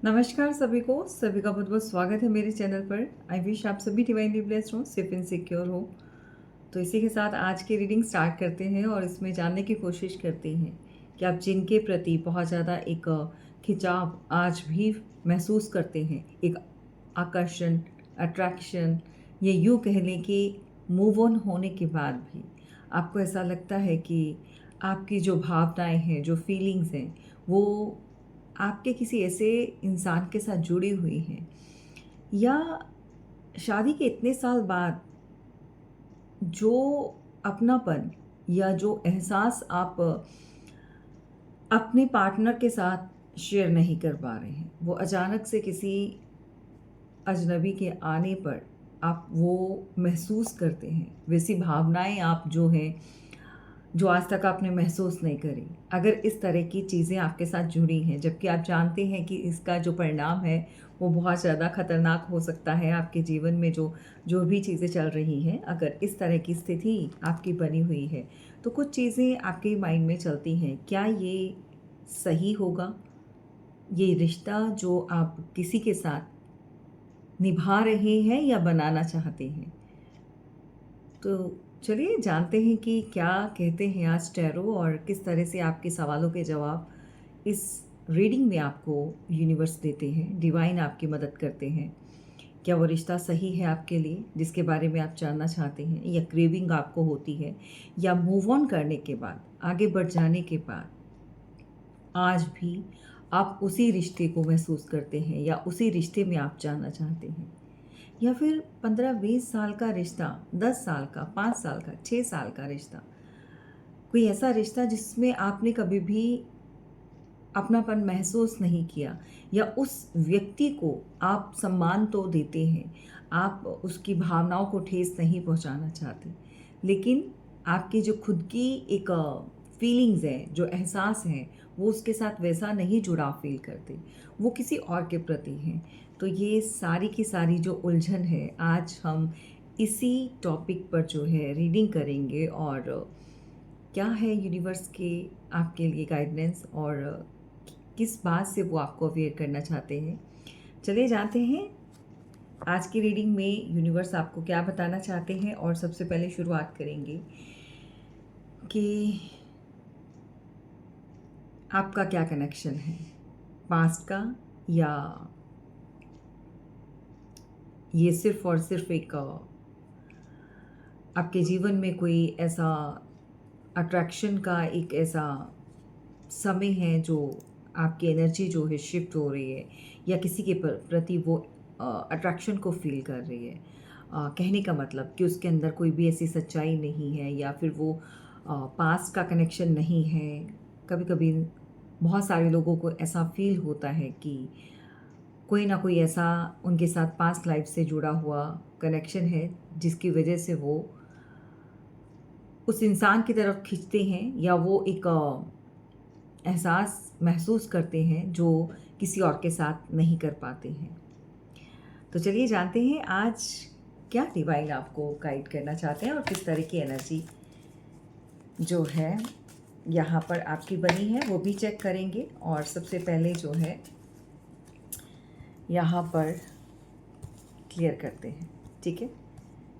नमस्कार सभी का बहुत बहुत स्वागत है मेरे चैनल पर। आई विश आप सभी डिवाइनली ब्लेस्ड हो, सेफ एंड सिक्योर हो। तो इसी के साथ आज की रीडिंग स्टार्ट करते हैं और इसमें जानने की कोशिश करते हैं कि आप जिनके प्रति बहुत ज़्यादा एक खिंचाव आज भी महसूस करते हैं, एक आकर्षण, अट्रैक्शन, ये यूँ कह लें कि मूव ऑन होने के बाद भी आपको ऐसा लगता है कि आपकी जो भावनाएं हैं, जो फीलिंग्स हैं, वो आपके किसी ऐसे इंसान के साथ जुड़ी हुई हैं, या शादी के इतने साल बाद जो अपनापन या जो एहसास आप अपने पार्टनर के साथ शेयर नहीं कर पा रहे हैं, वो अचानक से किसी अजनबी के आने पर आप वो महसूस करते हैं। वैसी भावनाएं आप जो हैं, जो आज तक आपने महसूस नहीं करी, अगर इस तरह की चीज़ें आपके साथ जुड़ी हैं, जबकि आप जानते हैं कि इसका जो परिणाम है वो बहुत ज़्यादा खतरनाक हो सकता है आपके जीवन में, जो जो भी चीज़ें चल रही हैं, अगर इस तरह की स्थिति आपकी बनी हुई है, तो कुछ चीज़ें आपके माइंड में चलती हैं। क्या ये सही होगा? ये रिश्ता जो आप किसी के साथ निभा रहे हैं या बनाना चाहते हैं? तो चलिए जानते हैं कि क्या कहते हैं आज टैरो, और किस तरह से आपके सवालों के जवाब इस रीडिंग में आपको यूनिवर्स देते हैं, डिवाइन आपकी मदद करते हैं। क्या वो रिश्ता सही है आपके लिए जिसके बारे में आप जानना चाहते हैं, या क्रेविंग आपको होती है, या मूव ऑन करने के बाद, आगे बढ़ जाने के बाद आज भी आप उसी रिश्ते को महसूस करते हैं, या उसी रिश्ते में आप जाना चाहते हैं, या फिर 15-20 साल का रिश्ता, 10 साल का, 5 साल का, 6 साल का रिश्ता, कोई ऐसा रिश्ता जिसमें आपने कभी भी अपनापन महसूस नहीं किया, या उस व्यक्ति को आप सम्मान तो देते हैं, आप उसकी भावनाओं को ठेस नहीं पहुंचाना चाहते, लेकिन आपकी जो खुद की एक फीलिंग्स हैं, जो एहसास हैं, वो उसके साथ वैसा नहीं जुड़ाव फील करते, वो किसी और के प्रति हैं। तो ये सारी की सारी जो उलझन है, आज हम इसी टॉपिक पर जो है रीडिंग करेंगे, और क्या है यूनिवर्स के आपके लिए गाइडेंस, और किस बात से वो आपको अवेयर करना चाहते हैं। चलिए जानते हैं आज की रीडिंग में यूनिवर्स आपको क्या बताना चाहते हैं। और सबसे पहले शुरुआत करेंगे कि आपका क्या कनेक्शन है, पास्ट का, या ये सिर्फ और सिर्फ एक आपके जीवन में कोई ऐसा अट्रैक्शन का एक ऐसा समय है जो आपकी एनर्जी जो है शिफ्ट हो रही है, या किसी के प्रति वो अट्रैक्शन को फील कर रही है। कहने का मतलब कि उसके अंदर कोई भी ऐसी सच्चाई नहीं है, या फिर वो पास्ट का कनेक्शन नहीं है। कभी कभी बहुत सारे लोगों को ऐसा फील होता है कि कोई ना कोई ऐसा उनके साथ पास्ट लाइफ से जुड़ा हुआ कनेक्शन है, जिसकी वजह से वो उस इंसान की तरफ खींचते हैं, या वो एक एहसास महसूस करते हैं जो किसी और के साथ नहीं कर पाते हैं। तो चलिए जानते हैं आज क्या डिवाइन आपको गाइड करना चाहते हैं, और किस तरह की एनर्जी जो है यहाँ पर आपकी बनी है वो भी चेक करेंगे। और सबसे पहले जो है यहाँ पर क्लियर करते हैं, ठीक है।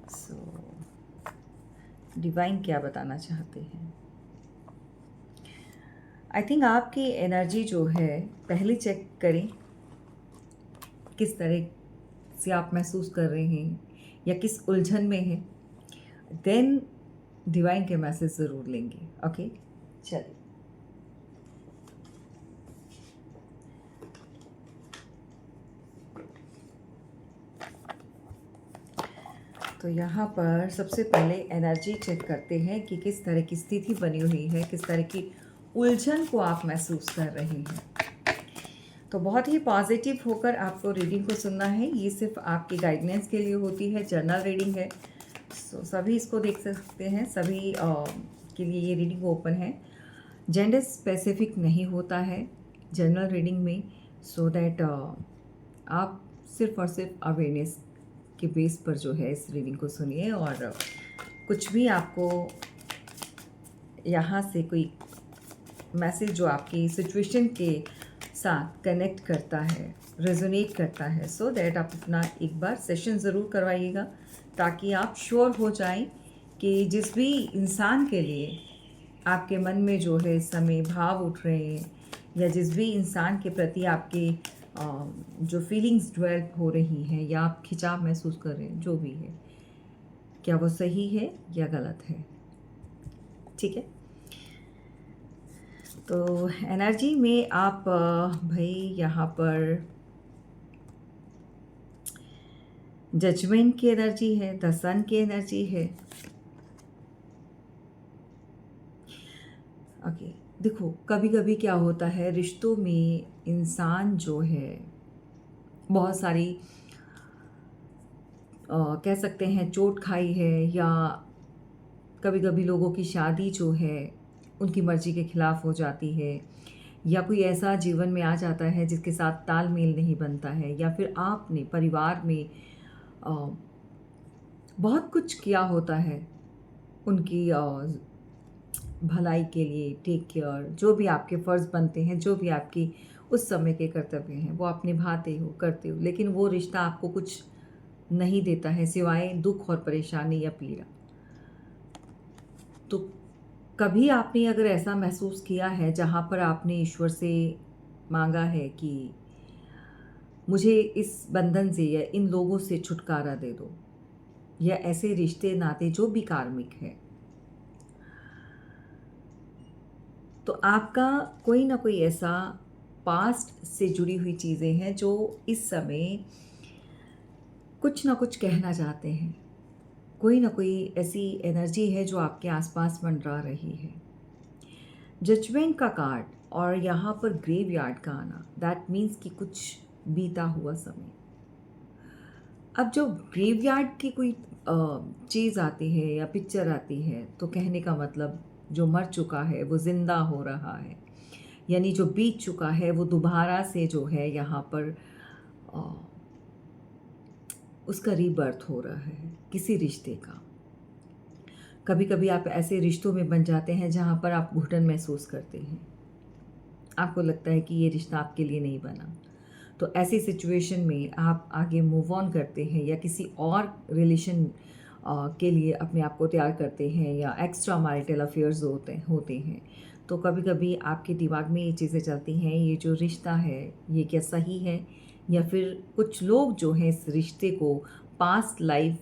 सो डिवाइन क्या बताना चाहते हैं? आई थिंक आपकी एनर्जी जो है पहले चेक करें, किस तरह से आप महसूस कर रहे हैं, या किस उलझन में हैं, देन डिवाइन के मैसेज ज़रूर लेंगे। ओके, चलिए। तो यहाँ पर सबसे पहले एनर्जी चेक करते हैं कि किस तरह की स्थिति बनी हुई है, किस तरह की उलझन को आप महसूस कर रहे हैं। तो बहुत ही पॉजिटिव होकर आपको रीडिंग को सुनना है। ये सिर्फ आपकी गाइडेंस के लिए होती है, जर्नल रीडिंग है। सो सभी इसको देख सकते हैं, सभी के लिए ये रीडिंग ओपन है। जेंडर स्पेसिफिक नहीं होता है जर्नल रीडिंग में, सो दैट आप सिर्फ और सिर्फ अवेयरनेस के बेस पर जो है इस रीडिंग को सुनिए। और कुछ भी आपको यहाँ से कोई मैसेज जो आपकी सिचुएशन के साथ कनेक्ट करता है, रेजोनेट करता है, सो दैट आप अपना एक बार सेशन ज़रूर करवाइएगा, ताकि आप श्योर हो जाएं कि जिस भी इंसान के लिए आपके मन में जो है इस समय भाव उठ रहे हैं, या जिस भी इंसान के प्रति आपके जो फीलिंग्स डेवलप हो रही हैं या आप खिंचाव महसूस कर रहे हैं, जो भी है, क्या वो सही है या गलत है। ठीक है, तो एनर्जी में आप भाई यहाँ पर जजमेंट की एनर्जी है, द सन की एनर्जी है। ओके, देखो कभी कभी क्या होता है, रिश्तों में इंसान जो है बहुत सारी कह सकते हैं चोट खाई है, या कभी कभी लोगों की शादी जो है उनकी मर्जी के खिलाफ हो जाती है, या कोई ऐसा जीवन में आ जाता है जिसके साथ तालमेल नहीं बनता है, या फिर आपने परिवार में बहुत कुछ किया होता है उनकी भलाई के लिए, टेक केयर, जो भी आपके फ़र्ज़ बनते हैं, जो भी आपकी उस समय के कर्तव्य हैं, वो आप निभाते हो, करते हो, लेकिन वो रिश्ता आपको कुछ नहीं देता है सिवाय दुख और परेशानी या पीड़ा। तो कभी आपने अगर ऐसा महसूस किया है जहाँ पर आपने ईश्वर से मांगा है कि मुझे इस बंधन से या इन लोगों से छुटकारा दे दो, या ऐसे रिश्ते नाते जो भी कार्मिक है, तो आपका कोई ना कोई ऐसा पास्ट से जुड़ी हुई चीज़ें हैं जो इस समय कुछ ना कुछ कहना चाहते हैं। कोई ना कोई ऐसी एनर्जी है जो आपके आसपास मंडरा रही है। जजमेंट का कार्ड और यहाँ पर ग्रेवयार्ड का आना, दैट मीन्स कि कुछ बीता हुआ समय। अब जो ग्रेवयार्ड की कोई चीज़ आती है या पिक्चर आती है, तो कहने का मतलब जो मर चुका है वो ज़िंदा हो रहा है, यानी जो बीत चुका है वो दोबारा से जो है यहाँ पर अ, उसका रीबर्थ हो रहा है किसी रिश्ते का। कभी कभी आप ऐसे रिश्तों में बन जाते हैं जहाँ पर आप घुटन महसूस करते हैं, आपको लगता है कि ये रिश्ता आपके लिए नहीं बना। तो ऐसी सिचुएशन में आप आगे मूव ऑन करते हैं, या किसी और रिलेशन के लिए अपने आप को तैयार करते हैं, या एक्स्ट्रा मैरिटल अफेयर्स होते हैं। तो कभी कभी आपके दिमाग में ये चीज़ें चलती हैं, ये जो रिश्ता है ये क्या सही है, या फिर कुछ लोग जो हैं इस रिश्ते को पास्ट लाइफ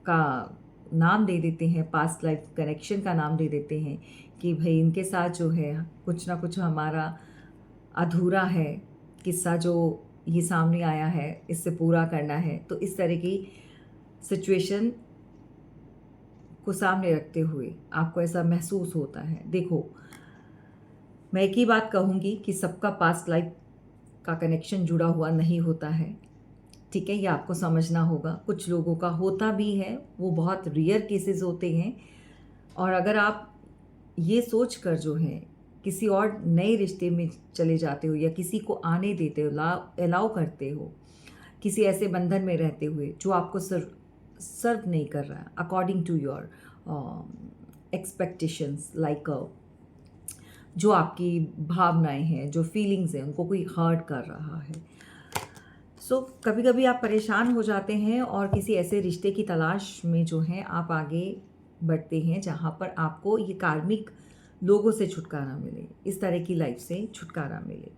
का नाम दे देते हैं, पास्ट लाइफ कनेक्शन का नाम दे देते हैं, कि भाई इनके साथ जो है कुछ ना कुछ हमारा अधूरा है किस्सा जो ये सामने आया है, इससे पूरा करना है। तो इस तरह की सिचुएशन को सामने रखते हुए आपको ऐसा महसूस होता है। देखो, मैं एक ही बात कहूँगी कि सबका पास्ट लाइफ का कनेक्शन जुड़ा हुआ नहीं होता है, ठीक है, ये आपको समझना होगा। कुछ लोगों का होता भी है, वो बहुत रेयर केसेस होते हैं। और अगर आप ये सोच कर जो है किसी और नए रिश्ते में चले जाते हो, या किसी को आने देते हो, अलाउ करते हो, किसी ऐसे बंधन में रहते हुए जो आपको सर्व नहीं कर रहा है according to your expectations, like जो आपकी भावनाएं हैं, जो फीलिंग्स हैं, उनको कोई हर्ट कर रहा है। सो कभी कभी आप परेशान हो जाते हैं और किसी ऐसे रिश्ते की तलाश में जो है आप आगे बढ़ते हैं जहाँ पर आपको ये कार्मिक लोगों से छुटकारा मिले, इस तरह की लाइफ से छुटकारा मिले।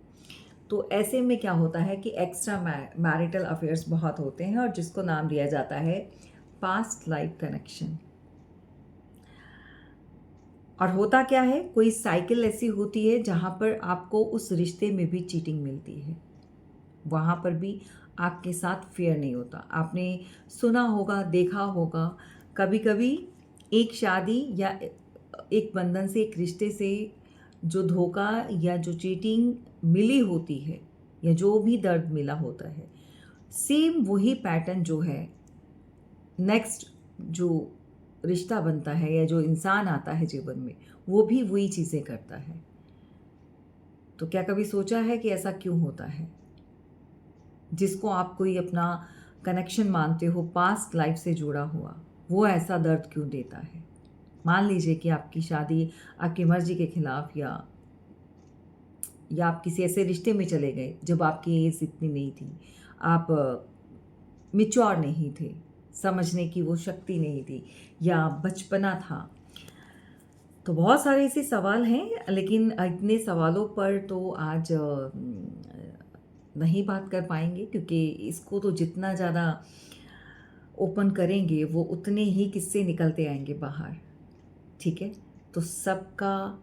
तो ऐसे में क्या होता है कि एक्स्ट्रा मैरिटल अफेयर्स बहुत होते हैं, और जिसको नाम दिया जाता है पास्ट लाइफ कनेक्शन। और होता क्या है, कोई साइकिल ऐसी होती है जहाँ पर आपको उस रिश्ते में भी चीटिंग मिलती है, वहाँ पर भी आपके साथ फेयर नहीं होता। आपने सुना होगा, देखा होगा, कभी कभी एक शादी या एक बंधन से, एक रिश्ते से जो धोखा या जो चीटिंग मिली होती है, या जो भी दर्द मिला होता है, सेम वही पैटर्न जो है नेक्स्ट जो रिश्ता बनता है या जो इंसान आता है जीवन में, वो भी वही चीज़ें करता है। तो क्या कभी सोचा है कि ऐसा क्यों होता है? जिसको आप कोई अपना कनेक्शन मानते हो पास्ट लाइफ से जुड़ा हुआ, वो ऐसा दर्द क्यों देता है? मान लीजिए कि आपकी शादी आपकी मर्जी के खिलाफ या या आप किसी ऐसे रिश्ते में चले गए जब आपकी एज इतनी नहीं थी, आप मैच्योर नहीं थे, समझने की वो शक्ति नहीं थी, या बचपना था। तो बहुत सारे ऐसे सवाल हैं, लेकिन इतने सवालों पर तो आज नहीं बात कर पाएंगे, क्योंकि इसको तो जितना ज़्यादा ओपन करेंगे वो उतने ही किस्से निकलते आएंगे बाहर। ठीक है, तो सबका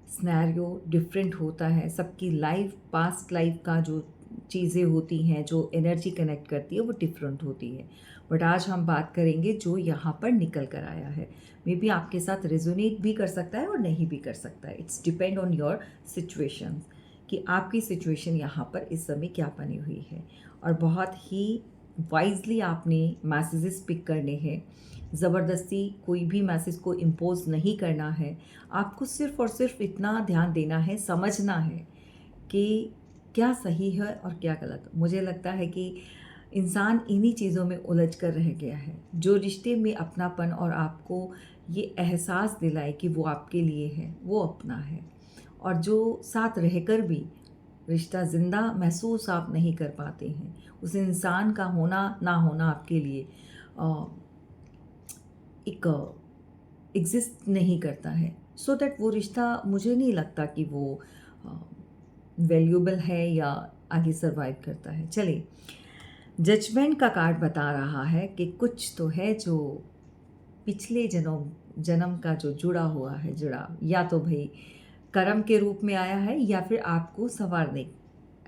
सिनेरियो डिफरेंट होता है, सबकी लाइफ, पास्ट लाइफ का जो चीज़ें होती हैं, जो एनर्जी कनेक्ट करती है, वो डिफरेंट होती है। बट आज हम बात करेंगे जो यहाँ पर निकल कर आया है। मे बी आपके साथ रेजोनेट भी कर सकता है और नहीं भी कर सकता है। It's depend on your situation, कि आपकी सिचुएशन यहाँ पर इस समय क्या बनी हुई है। और बहुत ही वाइजली आपने मैसेजेस पिक करने हैं। ज़बरदस्ती कोई भी मैसेज को इम्पोज नहीं करना है। आपको सिर्फ़ और सिर्फ इतना ध्यान देना है, समझना है कि क्या सही है और क्या गलत। मुझे लगता है कि इंसान इन्हीं चीज़ों में उलझ कर रह गया है। जो रिश्ते में अपनापन और आपको ये एहसास दिलाए कि वो आपके लिए है, वो अपना है। और जो साथ रहकर भी रिश्ता ज़िंदा महसूस आप नहीं कर पाते हैं, उस इंसान का होना ना होना आपके लिए एक एग्जिस्ट नहीं करता है, सो दैट वो रिश्ता, मुझे नहीं लगता कि वो वैल्यूएबल है या आगे सर्वाइव करता है। चलिए, जजमेंट का कार्ड बता रहा है कि कुछ तो है जो पिछले जन्म का जो जुड़ा हुआ है, या तो भाई कर्म के रूप में आया है, या फिर आपको संवारने,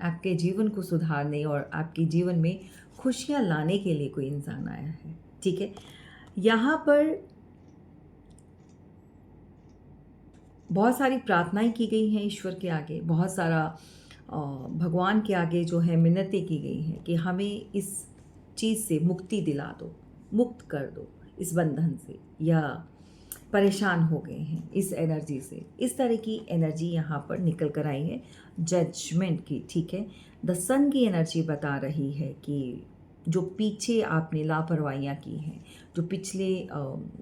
आपके जीवन को सुधारने और आपके जीवन में खुशियाँ लाने के लिए कोई इंसान आया है। ठीक है, यहाँ पर बहुत सारी प्रार्थनाएं की गई हैं ईश्वर के आगे, बहुत सारा भगवान के आगे जो है मिन्नतें की गई हैं कि हमें इस चीज़ से मुक्ति दिला दो, मुक्त कर दो इस बंधन से, या परेशान हो गए हैं इस एनर्जी से। इस तरह की एनर्जी यहाँ पर निकल कर आई है जजमेंट की। ठीक है, द सन की एनर्जी बता रही है कि जो पीछे आपने लापरवाहियाँ की हैं, जो पिछले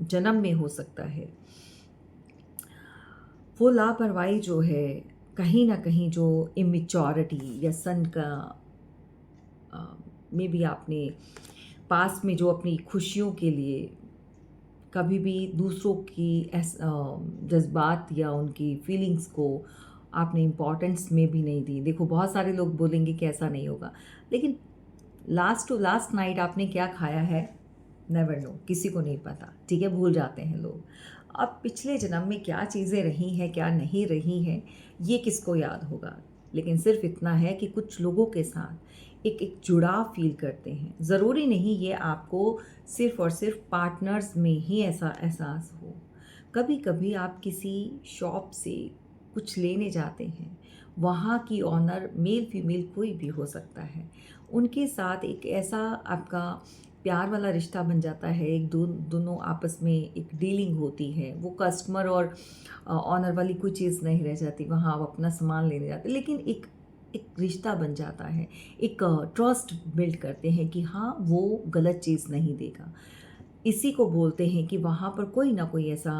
जन्म में हो सकता है, वो लापरवाही जो है कहीं ना कहीं, जो इमेच्योरिटी या सन का में भी आपने पास में जो अपनी खुशियों के लिए कभी भी दूसरों की जज्बात या उनकी फीलिंग्स को आपने इम्पोर्टेंस में भी नहीं दी। देखो, बहुत सारे लोग बोलेंगे कि ऐसा नहीं होगा, लेकिन लास्ट टू लास्ट नाइट आपने क्या खाया है, नेवर नो, किसी को नहीं पता। ठीक है, भूल जाते हैं लोग। अब पिछले जन्म में क्या चीज़ें रही हैं, क्या नहीं रही हैं, ये किसको याद होगा। लेकिन सिर्फ इतना है कि कुछ लोगों के साथ एक जुड़ाव फील करते हैं। ज़रूरी नहीं ये आपको सिर्फ और सिर्फ पार्टनर्स में ही ऐसा एहसास हो। कभी कभी आप किसी शॉप से कुछ लेने जाते हैं, वहाँ की ऑनर मेल फीमेल कोई भी हो सकता है, उनके साथ एक ऐसा आपका प्यार वाला रिश्ता बन जाता है। एक दोनों आपस में एक डीलिंग होती है। वो कस्टमर और ऑनर वाली कोई चीज़ नहीं रह जाती, वहाँ आप अपना सामान लेने जाते, लेकिन एक एक रिश्ता बन जाता है। एक ट्रस्ट बिल्ड करते हैं कि हाँ, वो गलत चीज़ नहीं देगा। इसी को बोलते हैं कि वहाँ पर कोई ना कोई ऐसा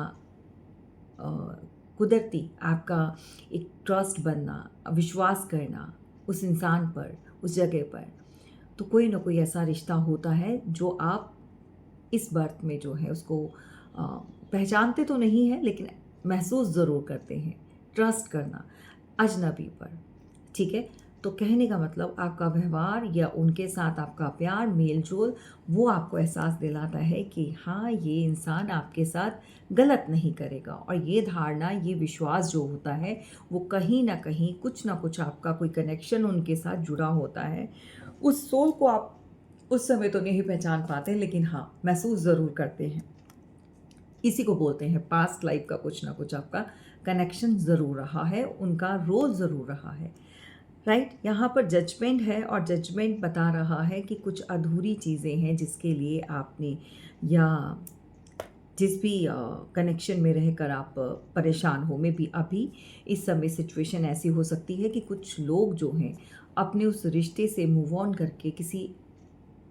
कुदरती आपका एक ट्रस्ट बनना, विश्वास करना उस इंसान पर, उस जगह पर। तो कोई ना कोई ऐसा रिश्ता होता है जो आप इस बर्थ में जो है उसको पहचानते तो नहीं है, लेकिन महसूस ज़रूर करते हैं। ट्रस्ट करना अजनबी पर। ठीक है, तो कहने का मतलब आपका व्यवहार या उनके साथ आपका प्यार, मेल जोल, वो आपको एहसास दिलाता है कि हाँ, ये इंसान आपके साथ गलत नहीं करेगा। और ये धारणा, ये विश्वास जो होता है, वो कहीं ना कहीं कुछ ना कुछ आपका कोई कनेक्शन उनके साथ जुड़ा होता है। उस सोल को आप उस समय तो नहीं पहचान पाते, लेकिन हाँ, महसूस ज़रूर करते हैं। इसी को बोलते हैं पास्ट लाइफ का कुछ ना कुछ आपका कनेक्शन ज़रूर रहा है, उनका रोल ज़रूर रहा है। राइट, यहाँ पर जजमेंट है और जजमेंट बता रहा है कि कुछ अधूरी चीज़ें हैं जिसके लिए आपने, या जिस भी कनेक्शन में रहकर आप परेशान हो। में भी अभी इस समय सिचुएशन ऐसी हो सकती है कि कुछ लोग जो हैं अपने उस रिश्ते से मूव ऑन करके किसी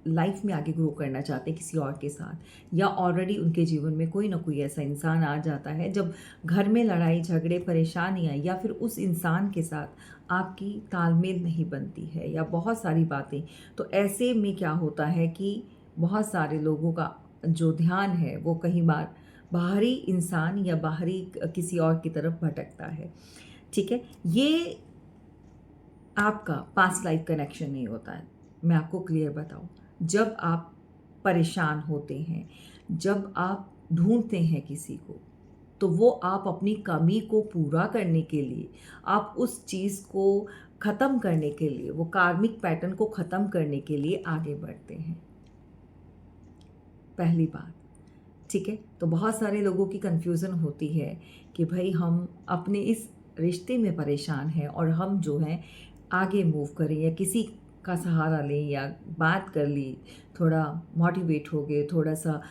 लाइफ में आगे ग्रो करना चाहते हैं किसी और के साथ, या ऑलरेडी उनके जीवन में कोई ना कोई ऐसा इंसान आ जाता है जब घर में लड़ाई झगड़े परेशानियाँ या फिर उस इंसान के साथ आपकी तालमेल नहीं बनती है या बहुत सारी बातें, तो ऐसे में क्या होता है कि बहुत सारे लोगों का जो ध्यान है वो कहीं बार बाहरी इंसान या बाहरी किसी और की तरफ भटकता है। ठीक है, ये आपका पास्ट लाइफ कनेक्शन नहीं होता है। मैं आपको क्लियर बताऊं, जब आप परेशान होते हैं, जब आप ढूंढते हैं किसी को, तो वो आप अपनी कमी को पूरा करने के लिए, आप उस चीज़ को ख़त्म करने के लिए, वो कार्मिक पैटर्न को ख़त्म करने के लिए आगे बढ़ते हैं। पहली बात, ठीक है। तो बहुत सारे लोगों की कन्फ्यूज़न होती है कि भाई हम अपने इस रिश्ते में परेशान हैं और हम जो हैं आगे मूव करें या किसी का सहारा लें या बात कर ली, थोड़ा मोटिवेट हो गए, थोड़ा सा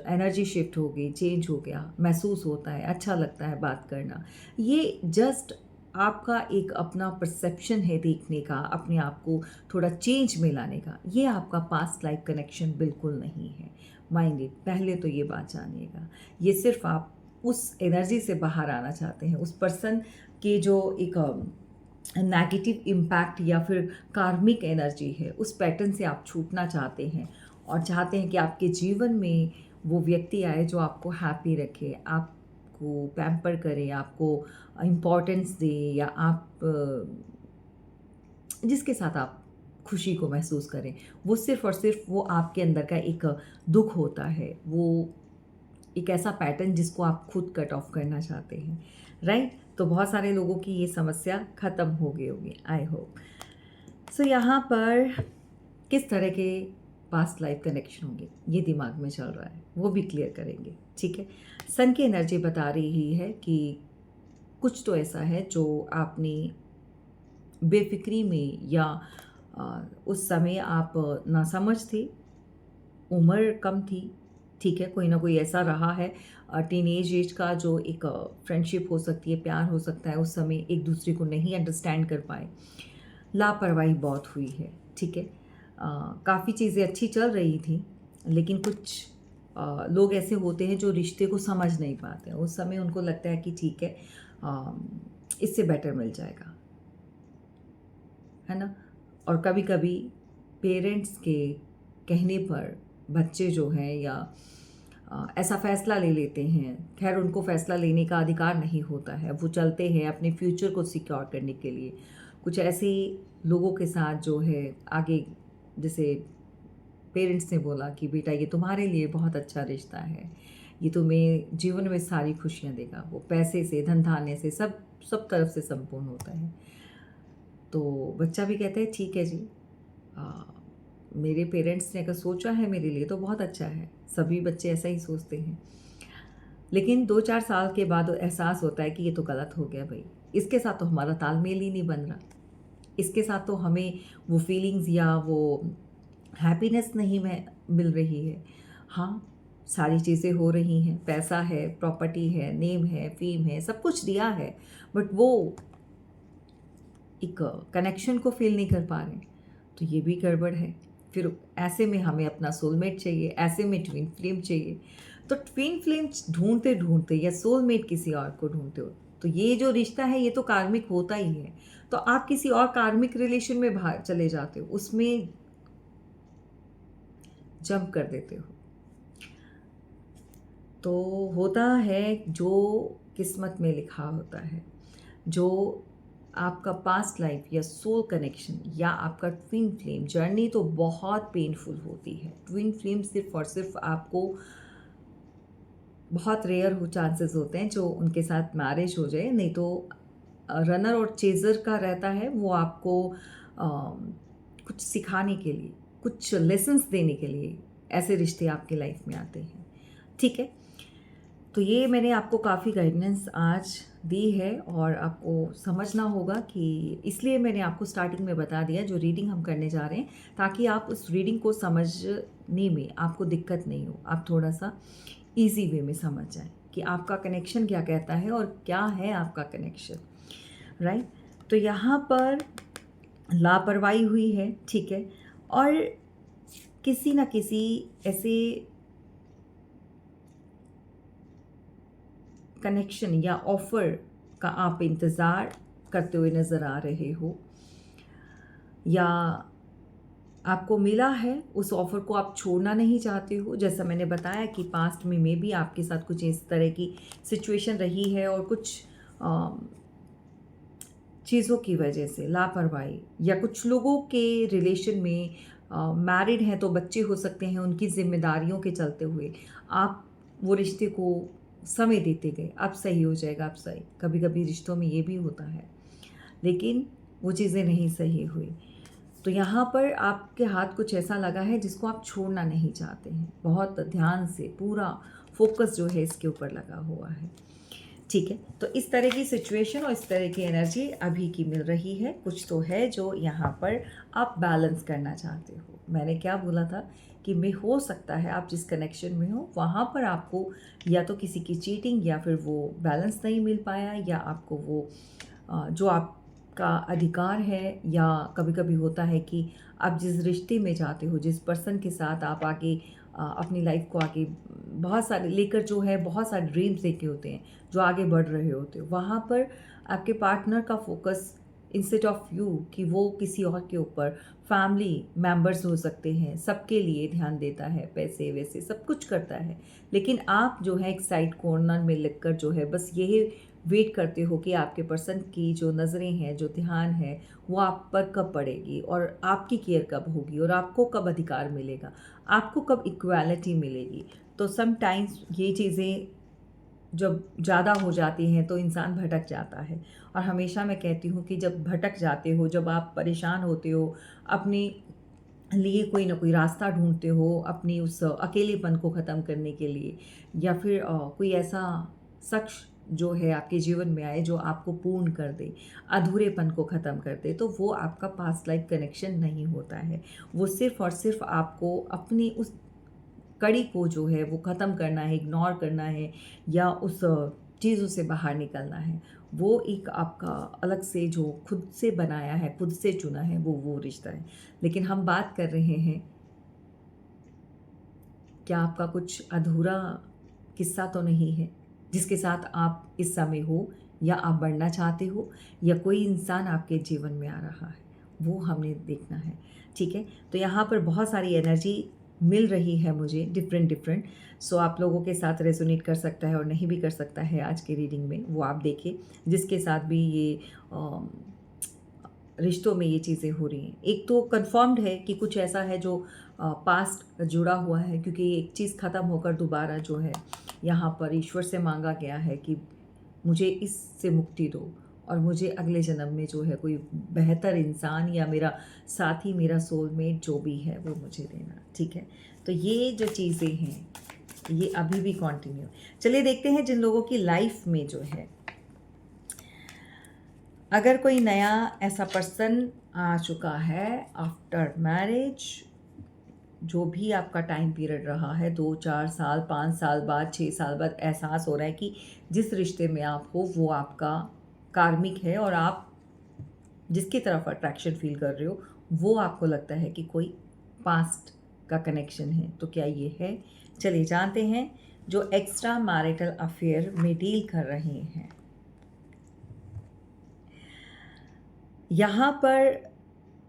एनर्जी शिफ्ट हो गई, चेंज हो गया, महसूस होता है, अच्छा लगता है बात करना। ये जस्ट आपका एक अपना परसेप्शन है देखने का, अपने आप को थोड़ा चेंज में लाने का। ये आपका पास्ट लाइफ कनेक्शन बिल्कुल नहीं है। माइंड इट, पहले तो ये बात जानिएगा। ये सिर्फ आप उस एनर्जी से बाहर आना चाहते हैं, उस पर्सन के जो एक नेगेटिव इम्पैक्ट या फिर कार्मिक एनर्जी है, उस पैटर्न से आप छूटना चाहते हैं और चाहते हैं कि आपके जीवन में वो व्यक्ति आए जो आपको हैप्पी रखे, आपको पैम्पर करे, आपको इम्पोर्टेंस दे, या आप जिसके साथ आप खुशी को महसूस करें। वो सिर्फ़ और सिर्फ वो आपके अंदर का एक दुख होता है, वो एक ऐसा पैटर्न जिसको आप खुद कट ऑफ करना चाहते हैं, राइट? तो बहुत सारे लोगों की ये समस्या ख़त्म हो गई होगी, आई होप। सो यहाँ पर किस तरह के पास्ट लाइफ कनेक्शन होंगे, ये दिमाग में चल रहा है, वो भी क्लियर करेंगे, ठीक है। सन की एनर्जी बता रही है कि कुछ तो ऐसा है जो आपने बेफिक्री में या उस समय आप नासमझ थे, उम्र कम थी, ठीक है, कोई ना कोई ऐसा रहा है टीनेज एज का जो एक फ्रेंडशिप हो सकती है, प्यार हो सकता है, उस समय एक दूसरे को नहीं अंडरस्टैंड कर पाए, लापरवाही बहुत हुई है, ठीक है। काफ़ी चीज़ें अच्छी चल रही थी, लेकिन कुछ लोग ऐसे होते हैं जो रिश्ते को समझ नहीं पाते हैं। उस समय उनको लगता है कि ठीक है, इससे बेटर मिल जाएगा, है ना। और कभी कभी पेरेंट्स के कहने पर बच्चे जो हैं या ऐसा फ़ैसला ले लेते हैं। खैर, उनको फ़ैसला लेने का अधिकार नहीं होता है, वो चलते हैं अपने फ्यूचर को सिक्योर करने के लिए कुछ ऐसे लोगों के साथ जो है आगे, जैसे पेरेंट्स ने बोला कि बेटा ये तुम्हारे लिए बहुत अच्छा रिश्ता है, ये तुम्हें जीवन में सारी खुशियाँ देगा, वो पैसे से, धन धान्य से, सब तरफ से संपूर्ण होता है। तो बच्चा भी कहता है ठीक है जी, मेरे पेरेंट्स ने अगर सोचा है मेरे लिए तो बहुत अच्छा है। सभी बच्चे ऐसा ही सोचते हैं, लेकिन 2-4 साल के बाद एहसास होता है कि ये तो गलत हो गया भाई, इसके साथ तो हमारा तालमेल ही नहीं बन रहा, इसके साथ तो हमें वो फीलिंग्स या वो हैप्पीनेस नहीं मिल रही है। हाँ, सारी चीज़ें हो रही हैं, पैसा है, प्रॉपर्टी है, नेम है, फेम है, सब कुछ दिया है, बट वो एक कनेक्शन को फील नहीं कर पा रहे, तो ये भी गड़बड़ है। फिर ऐसे में हमें अपना सोलमेट चाहिए, ऐसे में ट्विन फ्लेम चाहिए। तो ट्विन फ्लेम ढूंढते ढूंढते या सोलमेट किसी और को ढूंढते हो, तो ये जो रिश्ता है ये तो कार्मिक होता ही है। तो आप किसी और कार्मिक रिलेशन में बाहर चले जाते हो, उसमें जंप कर देते हो। तो होता है जो किस्मत में लिखा होता है, जो आपका पास्ट लाइफ या सोल कनेक्शन या आपका ट्विन फ्लेम जर्नी तो बहुत पेनफुल होती है। ट्विन फ्लेम सिर्फ और सिर्फ आपको बहुत रेयर हो चांसेस होते हैं जो उनके साथ मैरिज हो जाए, नहीं तो रनर और चेजर का रहता है, वो आपको कुछ सिखाने के लिए, कुछ लेसन्स देने के लिए ऐसे रिश्ते आपके लाइफ में आते हैं, ठीक है। तो ये मैंने आपको काफ़ी गाइडेंस आज दी है और आपको समझना होगा कि इसलिए मैंने आपको स्टार्टिंग में बता दिया जो रीडिंग हम करने जा रहे हैं, ताकि आप उस रीडिंग को समझने में आपको दिक्कत नहीं हो, आप थोड़ा सा इजी वे में समझ जाएं कि आपका कनेक्शन क्या कहता है और क्या है आपका कनेक्शन, राइट। तो यहाँ पर लापरवाही हुई है, ठीक है, और किसी न किसी ऐसे कनेक्शन या ऑफ़र का आप इंतज़ार करते हुए नज़र आ रहे हो, या आपको मिला है, उस ऑफ़र को आप छोड़ना नहीं चाहते हो। जैसा मैंने बताया कि पास्ट में भी आपके साथ कुछ इस तरह की सिचुएशन रही है, और कुछ चीज़ों की वजह से लापरवाही, या कुछ लोगों के रिलेशन में मैरिड हैं तो बच्चे हो सकते हैं, उनकी ज़िम्मेदारियों के चलते हुए आप वो रिश्ते को समय देते गए। अब सही हो जाएगा, अब सही। कभी कभी रिश्तों में ये भी होता है, लेकिन वो चीज़ें नहीं सही हुई। तो यहाँ पर आपके हाथ कुछ ऐसा लगा है जिसको आप छोड़ना नहीं चाहते हैं। बहुत ध्यान से पूरा फोकस जो है इसके ऊपर लगा हुआ है। ठीक है, तो इस तरह की सिचुएशन और इस तरह की एनर्जी अभी की मिल रही है। कुछ तो है जो यहाँ पर आप बैलेंस करना चाहते हो। मैंने क्या बोला था कि मैं हो सकता है आप जिस कनेक्शन में हो वहाँ पर आपको या तो किसी की चीटिंग या फिर वो बैलेंस नहीं मिल पाया, या आपको वो जो आपका अधिकार है, या कभी कभी होता है कि आप जिस रिश्ते में जाते हो, जिस पर्सन के साथ आप आगे अपनी लाइफ को आगे बहुत सारे लेकर जो है बहुत सारे ड्रीम्स लेके होते हैं, जो आगे बढ़ रहे होते हो, वहाँ पर आपके पार्टनर का फोकस इंस्टेड ऑफ यू कि वो किसी और के ऊपर, फैमिली मेंबर्स हो सकते हैं, सबके लिए ध्यान देता है, पैसे वैसे सब कुछ करता है, लेकिन आप जो है एक साइड कॉर्नर में लिखकर जो है बस यही वेट करते हो कि आपके पर्सन की जो नज़रें हैं, जो ध्यान है, वो आप पर कब पड़ेगी, और आपकी केयर कब होगी, और आपको कब अधिकार मिलेगा, आपको कब इक्वालिटी मिलेगी। तो समटाइम्स ये चीज़ें जब ज़्यादा हो जाती हैं तो इंसान भटक जाता है, और हमेशा मैं कहती हूँ कि जब भटक जाते हो, जब आप परेशान होते हो, अपने लिए कोई ना कोई रास्ता ढूंढते हो अपनी उस अकेलेपन को ख़त्म करने के लिए, या फिर कोई ऐसा शख्स जो है आपके जीवन में आए जो आपको पूर्ण कर दे, अधूरेपन को ख़त्म कर दे, तो वो आपका पास्ट लाइफ कनेक्शन नहीं होता है। वो सिर्फ़ और सिर्फ आपको अपनी उस कड़ी को जो है वो ख़त्म करना है, इग्नोर करना है, या उस चीज़ों से बाहर निकलना है। वो एक आपका अलग से जो खुद से बनाया है, खुद से चुना है, वो रिश्ता है। लेकिन हम बात कर रहे हैं, क्या आपका कुछ अधूरा किस्सा तो नहीं है जिसके साथ आप इस समय हो, या आप बढ़ना चाहते हो, या कोई इंसान आपके जीवन में आ रहा है, वो हमने देखना है। ठीक है, तो यहाँ पर बहुत सारी एनर्जी मिल रही है मुझे, डिफरेंट डिफरेंट। सो आप लोगों के साथ रेजोनेट कर सकता है और नहीं भी कर सकता है आज की रीडिंग में, वो आप देखें जिसके साथ भी ये रिश्तों में ये चीज़ें हो रही हैं। एक तो कंफर्म्ड है कि कुछ ऐसा है जो पास्ट जुड़ा हुआ है, क्योंकि एक चीज़ ख़त्म होकर दोबारा जो है यहाँ पर ईश्वर से मांगा गया है कि मुझे इससे मुक्ति दो, और मुझे अगले जन्म में जो है कोई बेहतर इंसान या मेरा साथी, मेरा सोलमेट जो भी है वो मुझे देना। ठीक है, तो ये जो चीज़ें हैं ये अभी भी कंटिन्यू। चलिए देखते हैं जिन लोगों की लाइफ में जो है, अगर कोई नया ऐसा पर्सन आ चुका है आफ्टर मैरिज, जो भी आपका टाइम पीरियड रहा है, 2-4 साल, 5 साल बाद, 6 साल बाद एहसास हो रहा है कि जिस रिश्ते में आप हो वो आपका कार्मिक है, और आप जिसकी तरफ अट्रैक्शन फील कर रहे हो वो आपको लगता है कि कोई पास्ट का कनेक्शन है। तो क्या ये है? चलिए जानते हैं जो एक्स्ट्रा मैरिटल अफेयर में डील कर रहे हैं। यहाँ पर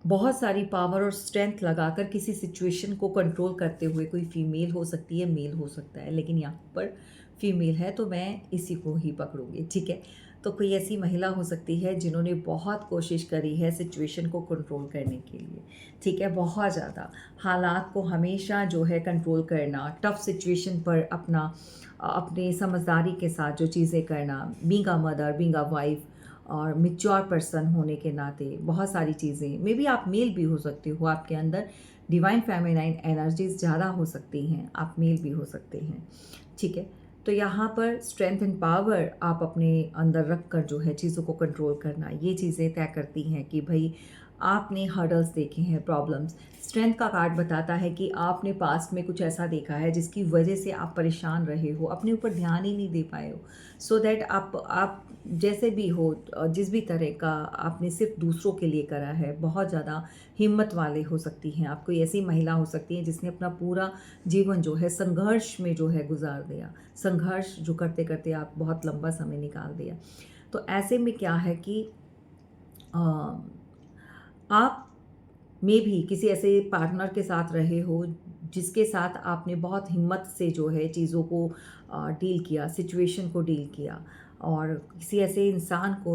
बहुत सारी पावर और स्ट्रेंथ लगाकर किसी सिचुएशन को कंट्रोल करते हुए कोई फीमेल हो सकती है, मेल हो सकता है, लेकिन यहाँ पर फीमेल है तो मैं इसी को ही पकड़ूंगी। ठीक है, तो कोई ऐसी महिला हो सकती है जिन्होंने बहुत कोशिश करी है सिचुएशन को कंट्रोल करने के लिए। ठीक है, बहुत ज़्यादा हालात को हमेशा जो है कंट्रोल करना, टफ सिचुएशन पर अपने समझदारी के साथ जो चीज़ें करना, being a mother, being a wife, और मिच्योर पर्सन होने के नाते बहुत सारी चीज़ें, मे बी आप मेल भी हो सकते हो, आपके अंदर डिवाइन फेमिनाइन एनर्जीज ज़्यादा हो सकती हैं, आप मेल भी हो सकते हैं। ठीक है, तो यहाँ पर स्ट्रेंथ एंड पावर आप अपने अंदर रख कर जो है चीज़ों को कंट्रोल करना, ये चीज़ें तय करती हैं कि भाई आपने हर्डल्स देखे हैं, प्रॉब्लम्स। स्ट्रेंथ का कार्ड बताता है कि आपने पास्ट में कुछ ऐसा देखा है जिसकी वजह से आप परेशान रहे हो, अपने ऊपर ध्यान ही नहीं दे पाए हो, सो दैट आप जैसे भी हो, जिस भी तरह का आपने सिर्फ दूसरों के लिए करा है, बहुत ज़्यादा हिम्मत वाले हो सकती हैं आप, कोई ऐसी महिला हो सकती है जिसने अपना पूरा जीवन जो है संघर्ष में जो है गुजार दिया, संघर्ष जो करते करते आप बहुत लंबा समय निकाल दिया। तो ऐसे में क्या है कि आप में भी किसी ऐसे पार्टनर के साथ रहे हो जिसके साथ आपने बहुत हिम्मत से जो है चीज़ों को डील किया, सिचुएशन को डील किया, और किसी ऐसे इंसान को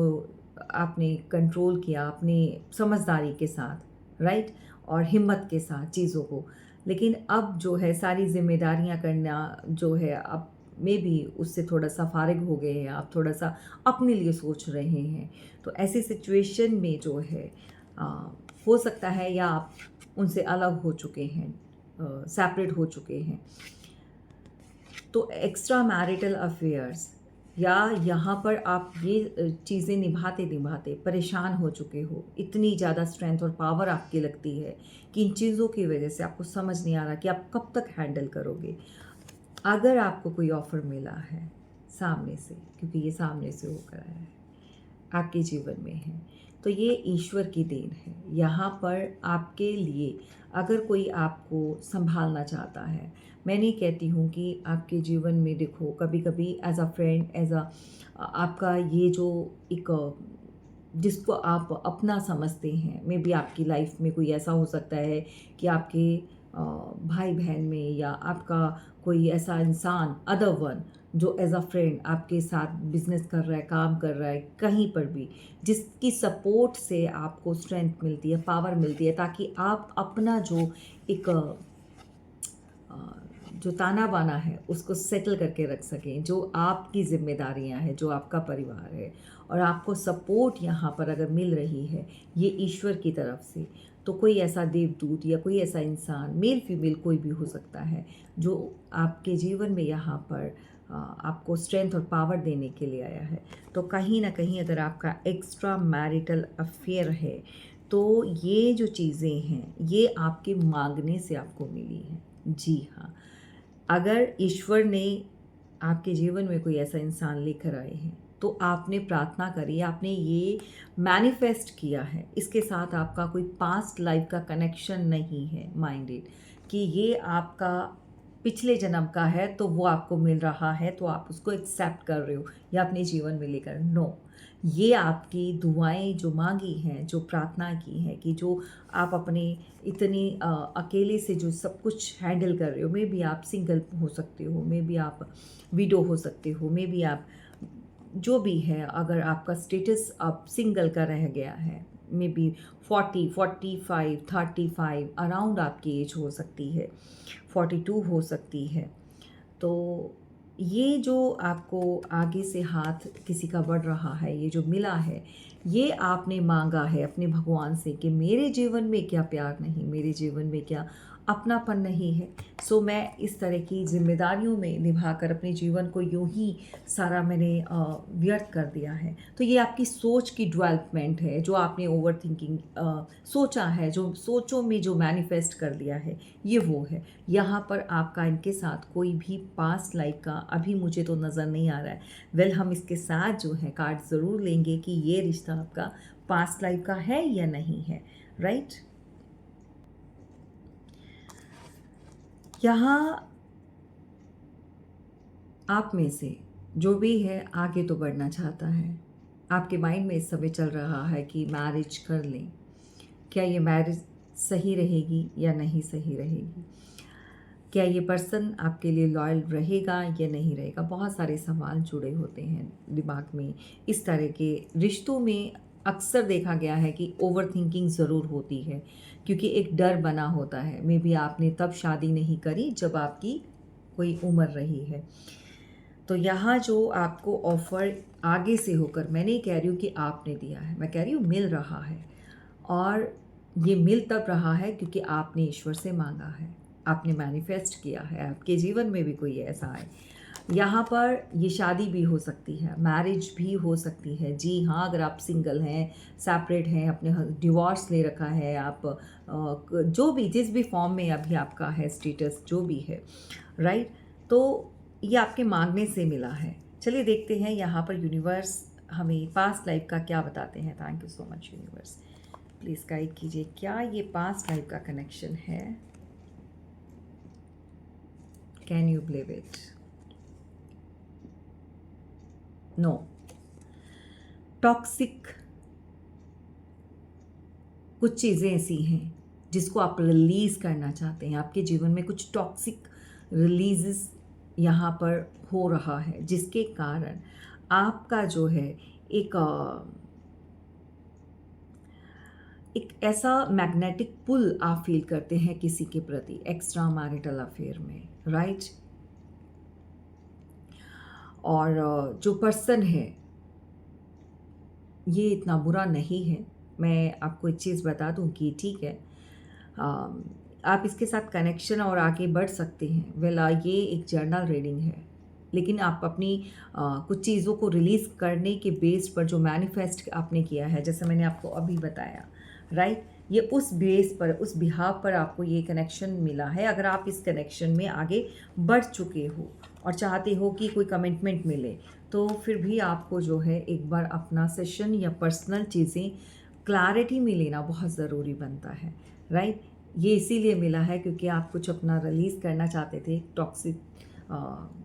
आपने कंट्रोल किया अपने समझदारी के साथ, राइट, और हिम्मत के साथ चीज़ों को। लेकिन अब जो है सारी जिम्मेदारियां करना जो है, अब में भी उससे थोड़ा सा फारिग हो गए हैं, आप थोड़ा सा अपने लिए सोच रहे हैं। तो ऐसी सिचुएशन में जो है आ, हो सकता है या आप उनसे अलग हो चुके हैं, सेपरेट हो चुके हैं। तो एक्स्ट्रा मैरिटल अफेयर्स, या यहाँ पर आप ये चीज़ें निभाते निभाते परेशान हो चुके हो, इतनी ज़्यादा स्ट्रेंथ और पावर आपकी लगती है कि इन चीज़ों की वजह से आपको समझ नहीं आ रहा कि आप कब तक हैंडल करोगे। अगर आपको कोई ऑफ़र मिला है सामने से, क्योंकि ये सामने से होकर आया है, आपके जीवन में है, तो ये ईश्वर की देन है। यहाँ पर आपके लिए अगर कोई आपको संभालना चाहता है, मैं नहीं कहती हूँ कि आपके जीवन में देखो कभी कभी as a friend, as a आपका ये जो एक जिसको आप अपना समझते हैं, मे बी आपकी लाइफ में कोई ऐसा हो सकता है कि आपके भाई बहन में, या आपका कोई ऐसा इंसान अदर वन जो एज अ फ्रेंड आपके साथ बिजनेस कर रहा है, काम कर रहा है, कहीं पर भी, जिसकी सपोर्ट से आपको स्ट्रेंथ मिलती है, पावर मिलती है, ताकि आप अपना जो एक जो ताना बाना है उसको सेटल करके रख सकें, जो आपकी जिम्मेदारियां हैं, जो आपका परिवार है, और आपको सपोर्ट यहाँ पर अगर मिल रही है ये ईश्वर की तरफ से, तो कोई ऐसा देवदूत या कोई ऐसा इंसान, मेल फीमेल कोई भी हो सकता है, जो आपके जीवन में यहाँ पर आपको स्ट्रेंथ और पावर देने के लिए आया है। तो कहीं ना कहीं अगर आपका एक्स्ट्रा मैरिटल अफेयर है, तो ये जो चीज़ें हैं ये आपके मांगने से आपको मिली हैं। जी हाँ, अगर ईश्वर ने आपके जीवन में कोई ऐसा इंसान लेकर आए हैं, तो आपने प्रार्थना करी, आपने ये मैनिफेस्ट किया है, इसके साथ आपका कोई पास्ट लाइफ का कनेक्शन नहीं है माइंडेड, कि ये आपका पिछले जन्म का है तो वो आपको मिल रहा है तो आप उसको एक्सेप्ट कर रहे हो या अपने जीवन में लेकर, नो, ये आपकी दुआएं जो मांगी हैं, जो प्रार्थना की है, कि जो आप अपने इतनी अकेले से जो सब कुछ हैंडल कर रहे हो, मे बी आप सिंगल हो सकते हो, मे बी आप विडो हो सकते हो, मे बी आप जो भी है, अगर आपका स्टेटस अब सिंगल का रह गया है, मे बी 40, 45, 35 अराउंड आपकी एज हो सकती है, 42 हो सकती है। तो ये जो आपको आगे से हाथ किसी का बढ़ रहा है, ये जो मिला है, ये आपने मांगा है अपने भगवान से कि मेरे जीवन में क्या प्यार नहीं, मेरे जीवन में क्या अपनापन नहीं है। सो मैं इस तरह की जिम्मेदारियों में निभाकर अपने जीवन को यूं ही सारा मैंने व्यर्थ कर दिया है। तो ये आपकी सोच की डेवलपमेंट है, जो आपने ओवर थिंकिंग सोचा है, जो सोचों में जो मैनिफेस्ट कर दिया है, ये वो है। यहाँ पर आपका इनके साथ कोई भी पास्ट लाइफ का अभी मुझे तो नज़र नहीं आ रहा है। वेल, हम इसके साथ जो है कार्ड ज़रूर लेंगे कि ये रिश्ता आपका पास्ट लाइफ का है या नहीं है, राइट। यहाँ आप में से जो भी है आगे तो बढ़ना चाहता है, आपके माइंड में इस समय चल रहा है कि मैरिज कर लें, क्या ये मैरिज सही रहेगी या नहीं सही रहेगी, क्या ये पर्सन आपके लिए लॉयल रहेगा या नहीं रहेगा। बहुत सारे सवाल जुड़े होते हैं दिमाग में। इस तरह के रिश्तों में अक्सर देखा गया है कि ओवर थिंकिंग ज़रूर होती है, क्योंकि एक डर बना होता है। मे बी आपने तब शादी नहीं करी जब आपकी कोई उम्र रही है। तो यहाँ जो आपको ऑफ़र आगे से होकर, मैं नहीं कह रही हूँ कि आपने दिया है, मैं कह रही हूँ मिल रहा है, और ये मिल तब रहा है क्योंकि आपने ईश्वर से मांगा है, आपने मैनिफेस्ट किया है, आपके जीवन में भी कोई ऐसा है। यहाँ पर ये शादी भी हो सकती है, मैरिज भी हो सकती है। जी हाँ, अगर आप सिंगल हैं, सेपरेट हैं, अपने डिवोर्स ले रखा है, आप जो भी जिस भी फॉर्म में अभी आपका है स्टेटस जो भी है, राइट, तो ये आपके मांगने से मिला है। चलिए देखते हैं यहाँ पर यूनिवर्स हमें पास्ट लाइफ का क्या बताते हैं। Thank you so much universe, please guide कीजिए क्या ये पास्ट लाइफ का कनेक्शन है। Can you believe it? No. Toxic कुछ चीज़ें ऐसी हैं जिसको आप रिलीज़ करना चाहते हैं। आपके जीवन में कुछ टॉक्सिक रिलीज़ यहाँ पर हो रहा है, जिसके कारण आपका जो है एक एक ऐसा मैग्नेटिक पुल आप फील करते हैं किसी के प्रति एक्स्ट्रा मैरिटल अफेयर में, राइट। और जो पर्सन है ये इतना बुरा नहीं है। मैं आपको एक चीज़ बता दूं कि ठीक है, आप इसके साथ कनेक्शन और आगे बढ़ सकते हैं। वेल ये एक जर्नल रीडिंग है, लेकिन आप अपनी कुछ चीज़ों को रिलीज़ करने के बेस पर जो मैनिफेस्ट आपने किया है, जैसे मैंने आपको अभी बताया, राइट, ये उस बेस पर, उस बिहाव पर आपको ये कनेक्शन मिला है। अगर आप इस कनेक्शन में आगे बढ़ चुके हो और चाहते हो कि कोई कमिटमेंट मिले, तो फिर भी आपको जो है एक बार अपना सेशन या पर्सनल चीज़ें क्लैरिटी में लेना बहुत ज़रूरी बनता है, राइट। ये इसीलिए मिला है क्योंकि आप कुछ अपना रिलीज़ करना चाहते थे। टॉक्सिक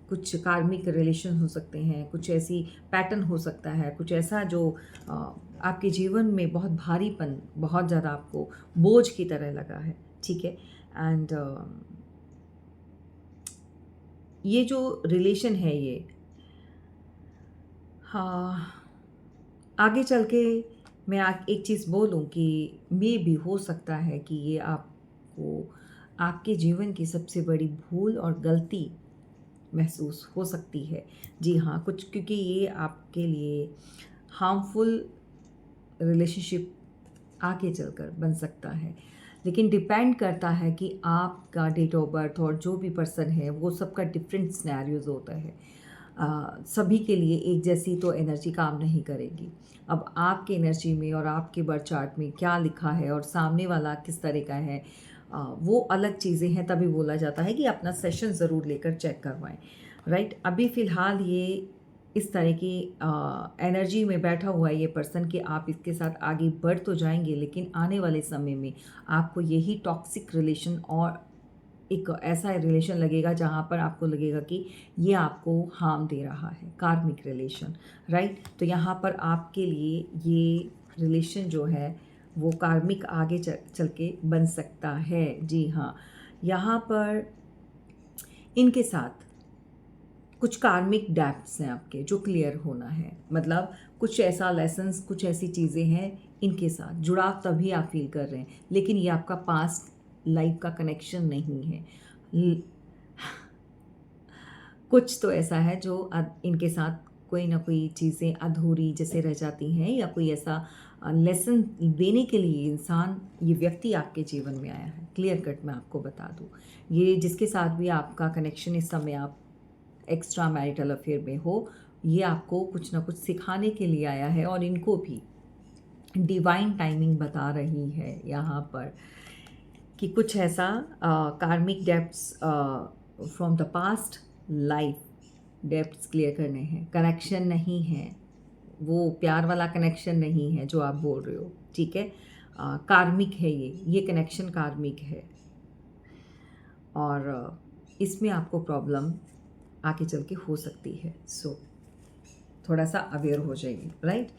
कुछ कार्मिक रिलेशन हो सकते हैं, कुछ ऐसी पैटर्न हो सकता है, कुछ ऐसा जो आपके जीवन में बहुत भारीपन, बहुत ज़्यादा आपको बोझ की तरह लगा है, ठीक है। एंड ये जो रिलेशन है ये, हाँ, आगे चल के मैं एक चीज़ बोलूँ कि मे भी हो सकता है कि ये आपको आपके जीवन की सबसे बड़ी भूल और गलती महसूस हो सकती है। जी हाँ, कुछ क्योंकि ये आपके लिए हार्मफुल रिलेशनशिप आगे चलकर बन सकता है। लेकिन डिपेंड करता है कि आपका डेट ऑफ बर्थ और जो भी पर्सन है वो सबका डिफरेंट सिनेरियोज़ होता है। सभी के लिए एक जैसी तो एनर्जी काम नहीं करेगी। अब आपके एनर्जी में और आपके बर्थ चार्ट में क्या लिखा है और सामने वाला किस तरह का है, वो अलग चीज़ें हैं। तभी बोला जाता है कि अपना सेशन ज़रूर लेकर चेक करवाएं, राइट। अभी फ़िलहाल ये इस तरह की एनर्जी में बैठा हुआ है ये पर्सन कि आप इसके साथ आगे बढ़ तो जाएंगे, लेकिन आने वाले समय में आपको यही टॉक्सिक रिलेशन और एक ऐसा रिलेशन लगेगा जहाँ पर आपको लगेगा कि ये आपको हार्म दे रहा है, कार्मिक रिलेशन, राइट। तो यहाँ पर आपके लिए ये रिलेशन जो है वो कार्मिक आगे चल के बन सकता है। जी हाँ, यहाँ पर इनके साथ कुछ कार्मिक डेप्थ्स हैं आपके जो क्लियर होना है। मतलब कुछ ऐसा लेसन्स, कुछ ऐसी चीज़ें हैं इनके साथ जुड़ाव तभी आप फील कर रहे हैं, लेकिन ये आपका पास्ट लाइफ का कनेक्शन नहीं है। ल- कुछ तो ऐसा है जो इनके साथ कोई ना कोई चीज़ें अधूरी जैसे रह जाती हैं, या कोई ऐसा लेसन देने के लिए इंसान, ये व्यक्ति आपके जीवन में आया है। क्लियर कट मैं आपको बता दूँ, ये जिसके साथ भी आपका कनेक्शन इस समय आप एक्स्ट्रा मैरिटल अफेयर में हो, ये आपको कुछ ना कुछ सिखाने के लिए आया है। और इनको भी डिवाइन टाइमिंग बता रही है यहाँ पर कि कुछ ऐसा कार्मिक depths from the past life, depths clear करने हैं। कनेक्शन नहीं है, वो प्यार वाला कनेक्शन नहीं है जो आप बोल रहे हो, ठीक है। कार्मिक है ये कनेक्शन कार्मिक है, और इसमें आपको प्रॉब्लम आगे चल के हो सकती है। सो थोड़ा सा अवेयर हो जाइए, राइट।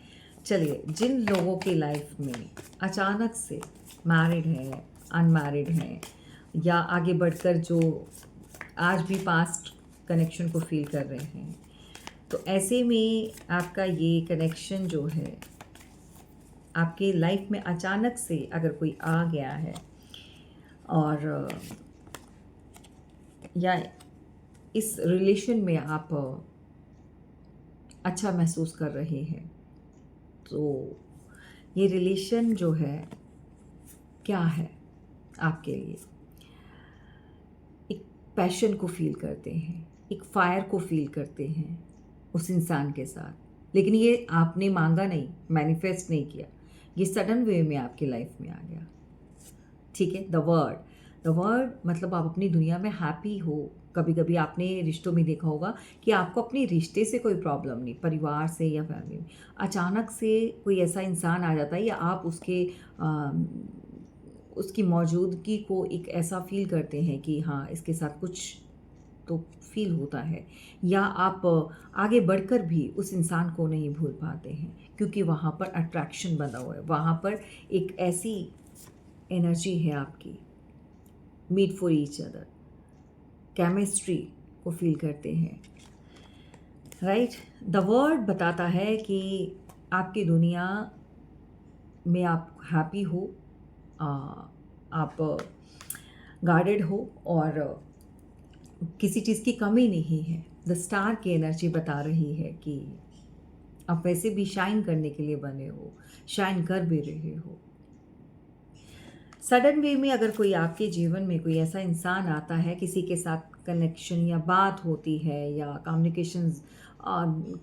चलिए, जिन लोगों की लाइफ में अचानक से मैरिड है, अनमैरिड हैं, या आगे बढ़कर जो आज भी पास्ट कनेक्शन को फील कर रहे हैं, तो ऐसे में आपका ये कनेक्शन जो है आपके लाइफ में अचानक से अगर कोई आ गया है, और या इस रिलेशन में आप अच्छा महसूस कर रहे हैं, तो ये रिलेशन जो है क्या है आपके लिए, एक पैशन को फील करते हैं, एक फायर को फील करते हैं उस इंसान के साथ, लेकिन ये आपने मांगा नहीं, मैनिफेस्ट नहीं किया, ये सडन वे में आपकी लाइफ में आ गया। ठीक है, द वर्ड मतलब आप अपनी दुनिया में हैप्पी हो। कभी कभी आपने रिश्तों में देखा होगा कि आपको अपने रिश्ते से कोई प्रॉब्लम नहीं, परिवार से या फैमिली में, अचानक से कोई ऐसा इंसान आ जाता है या आप उसकी मौजूदगी को एक ऐसा फील करते हैं कि हाँ, इसके साथ कुछ तो फील होता है, या आप आगे बढ़कर भी उस इंसान को नहीं भूल पाते हैं क्योंकि वहाँ पर अट्रैक्शन बना हुआ है, वहाँ पर एक ऐसी एनर्जी है आपकी, meet for each other, chemistry को फील करते हैं, राइट। द वर्ड बताता है कि आपकी दुनिया में आप हैप्पी हो, आप गार्डेड हो और किसी चीज़ की कमी नहीं है। द स्टार की एनर्जी बता रही है कि आप वैसे भी शाइन करने के लिए बने हो, शाइन कर भी रहे हो। सडन वे में अगर कोई आपके जीवन में कोई ऐसा इंसान आता है, किसी के साथ कनेक्शन या बात होती है या कम्युनिकेशंस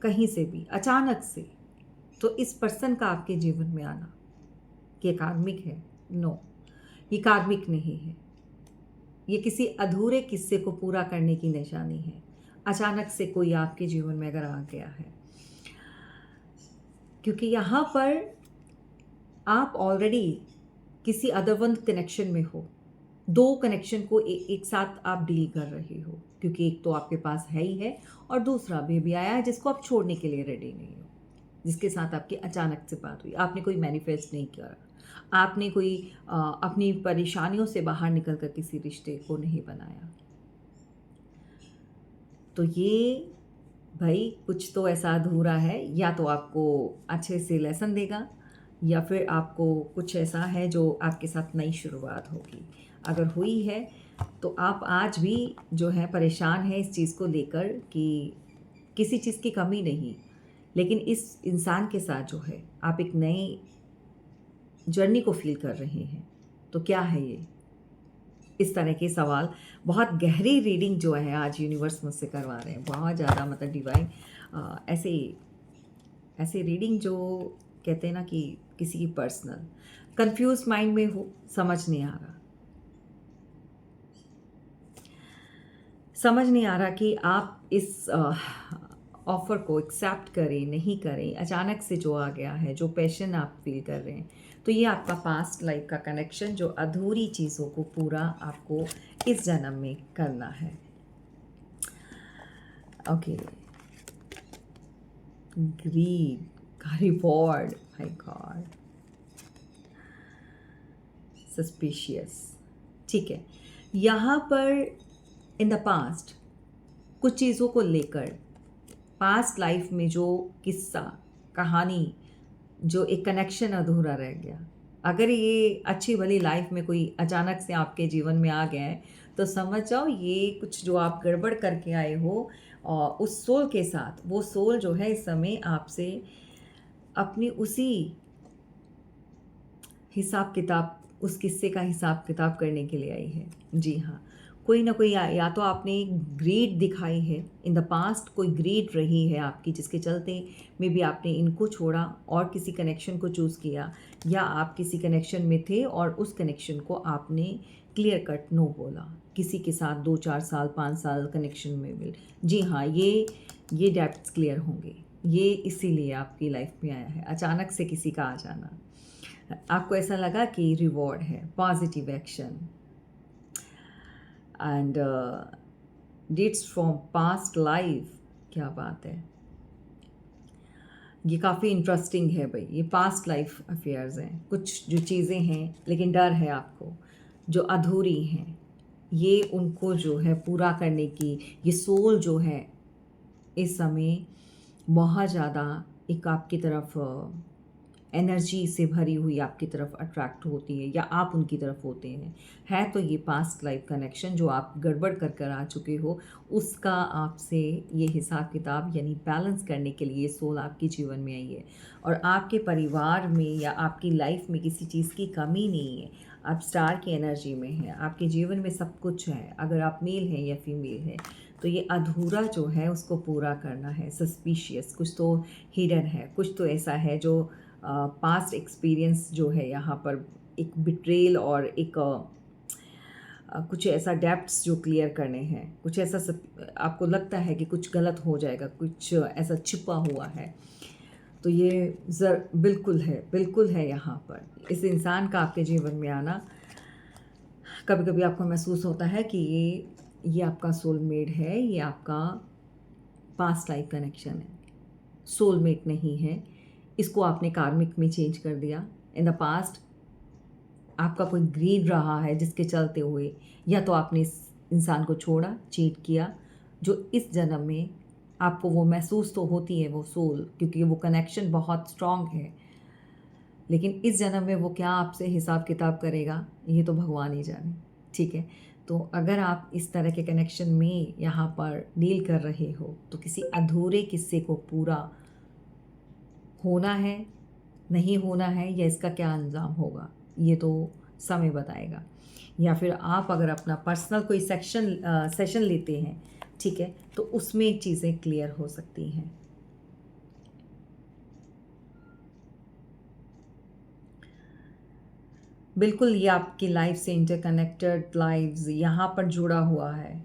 कहीं से भी अचानक से, तो इस पर्सन का आपके जीवन में आना ये कार्मिक है? नो, ये कार्मिक नहीं है। ये किसी अधूरे किस्से को पूरा करने की निशानी है। अचानक से कोई आपके जीवन में अगर आ गया है, क्योंकि यहाँ पर आप ऑलरेडी किसी अदरवंत कनेक्शन में हो। दो कनेक्शन को एक साथ आप डील कर रहे हो, क्योंकि एक तो आपके पास है ही है और दूसरा बेबी आया है जिसको आप छोड़ने के लिए रेडी नहीं हो, जिसके साथ आपकी अचानक से बात हुई। आपने कोई मैनिफेस्ट नहीं किया, आपने कोई अपनी परेशानियों से बाहर निकल कर किसी रिश्ते को नहीं बनाया। तो ये भाई कुछ तो ऐसा अधूरा है, या तो आपको अच्छे से लेसन देगा या फिर आपको कुछ ऐसा है जो आपके साथ नई शुरुआत होगी। अगर हुई है तो आप आज भी जो है परेशान है इस चीज़ को लेकर कि किसी चीज़ की कमी नहीं, लेकिन इस इंसान के साथ जो है आप एक नई जर्नी को फील कर रहे हैं। तो क्या है ये? इस तरह के सवाल, बहुत गहरी रीडिंग जो है आज यूनिवर्स मुझसे करवा रहे हैं, बहुत ज़्यादा मतलब डिवाइन ऐसे रीडिंग जो कहते हैं ना कि किसी की पर्सनल। कंफ्यूज माइंड में हो, समझ नहीं आ रहा कि आप इस ऑफ़र को एक्सेप्ट करें नहीं करें। अचानक से जो आ गया है, जो पैशन आप फील कर रहे हैं, तो ये आपका पास्ट लाइफ का कनेक्शन, जो अधूरी चीज़ों को पूरा आपको इस जन्म में करना है। ओके, ग्रीड का रिवॉर्ड, माय गॉड, सस्पिशियस। ठीक है, यहाँ पर इन द पास्ट कुछ चीज़ों को लेकर, पास्ट लाइफ में जो किस्सा कहानी, जो एक कनेक्शन अधूरा रह गया, अगर ये अच्छी भली लाइफ में कोई अचानक से आपके जीवन में आ गया है, तो समझ जाओ ये कुछ जो आप गड़बड़ करके आए हो उस सोल के साथ, वो सोल जो है इस समय आपसे अपनी उसी हिसाब किताब, उस किस्से का हिसाब किताब करने के लिए आई है। जी हाँ, कोई ना कोई या तो आपने ग्रीड दिखाई है इन द पास्ट, कोई ग्रीड रही है आपकी जिसके चलते में भी आपने इनको छोड़ा और किसी कनेक्शन को चूज़ किया, या आप किसी कनेक्शन में थे और उस कनेक्शन को आपने क्लियर कट नो बोला, किसी के साथ 2-4 साल 5 साल कनेक्शन में मिल। जी हाँ, ये डेप्थ्स क्लियर होंगे, ये इसीलिए आपकी लाइफ में आया है, अचानक से किसी का आ जाना। आपको ऐसा लगा कि रिवॉर्ड है, positive action and debts from past life. क्या बात है, ये काफ़ी इंटरेस्टिंग है भाई। ये पास्ट लाइफ अफेयर्स हैं, कुछ जो चीज़ें हैं लेकिन डर है आपको, जो अधूरी हैं, ये उनको जो है पूरा करने की, ये सोल जो है इस समय बहुत ज़्यादा एक आपकी तरफ एनर्जी से भरी हुई आपकी तरफ अट्रैक्ट होती है, या आप उनकी तरफ होते हैं। है तो ये पास्ट लाइफ कनेक्शन जो आप गड़बड़ कर कर आ चुके हो, उसका आपसे ये हिसाब किताब यानी बैलेंस करने के लिए सोल आपके जीवन में आई है। और आपके परिवार में या आपकी लाइफ में किसी चीज़ की कमी नहीं है, आप स्टार की एनर्जी में हैं, आपके जीवन में सब कुछ है। अगर आप मेल हैं या फीमेल हैं तो ये अधूरा जो है उसको पूरा करना है। सस्पिशियस कुछ तो हिडन है, कुछ तो ऐसा है जो पास्ट एक्सपीरियंस जो है यहाँ पर एक बिट्रेल और एक कुछ ऐसा डेप्थ्स जो क्लियर करने हैं, कुछ ऐसा आपको लगता है कि कुछ गलत हो जाएगा, कुछ ऐसा छिपा हुआ है। तो ये बिल्कुल है यहाँ पर इस इंसान का आपके जीवन में आना। कभी कभी आपको महसूस होता है कि ये आपका सोलमेट है, ये आपका पास्ट लाइफ कनेक्शन है, सोलमेट नहीं है। इसको आपने कार्मिक में चेंज कर दिया। इन द पास्ट आपका कोई ग्रीड रहा है जिसके चलते हुए या तो आपने इस इंसान को छोड़ा, चीट किया, जो इस जन्म में आपको वो महसूस तो होती है वो सोल, क्योंकि वो कनेक्शन बहुत स्ट्रांग है। लेकिन इस जन्म में वो क्या आपसे हिसाब किताब करेगा ये तो भगवान ही जाने। ठीक है, तो अगर आप इस तरह के कनेक्शन में यहाँ पर डील कर रहे हो तो किसी अधूरे किस्से को पूरा होना है, नहीं होना है, या इसका क्या अंजाम होगा ये तो समय बताएगा। या फिर आप अगर अपना पर्सनल कोई सेशन लेते हैं, ठीक है, तो उसमें चीज़ें क्लियर हो सकती हैं। बिल्कुल ये आपकी लाइफ से इंटरकनेक्टेड लाइव्स यहाँ पर जुड़ा हुआ है।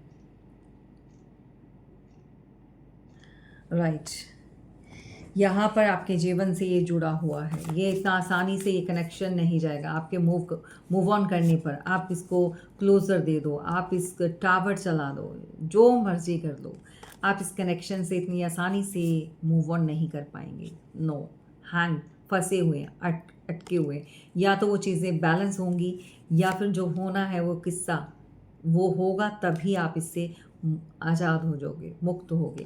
राइट, यहाँ पर आपके जीवन से ये जुड़ा हुआ है। ये इतना आसानी से ये कनेक्शन नहीं जाएगा। आपके मूव ऑन करने पर आप इसको क्लोज़र दे दो, आप इस टावर चला दो, जो मर्जी कर दो, आप इस कनेक्शन से इतनी आसानी से मूव ऑन नहीं कर पाएंगे। नो, हैंग फंसे हुए हैं, अटके हुए। या तो वो चीज़ें बैलेंस होंगी या फिर जो होना है वो किस्सा वो होगा, तभी आप इससे आज़ाद हो जाओगे, मुक्त होगे।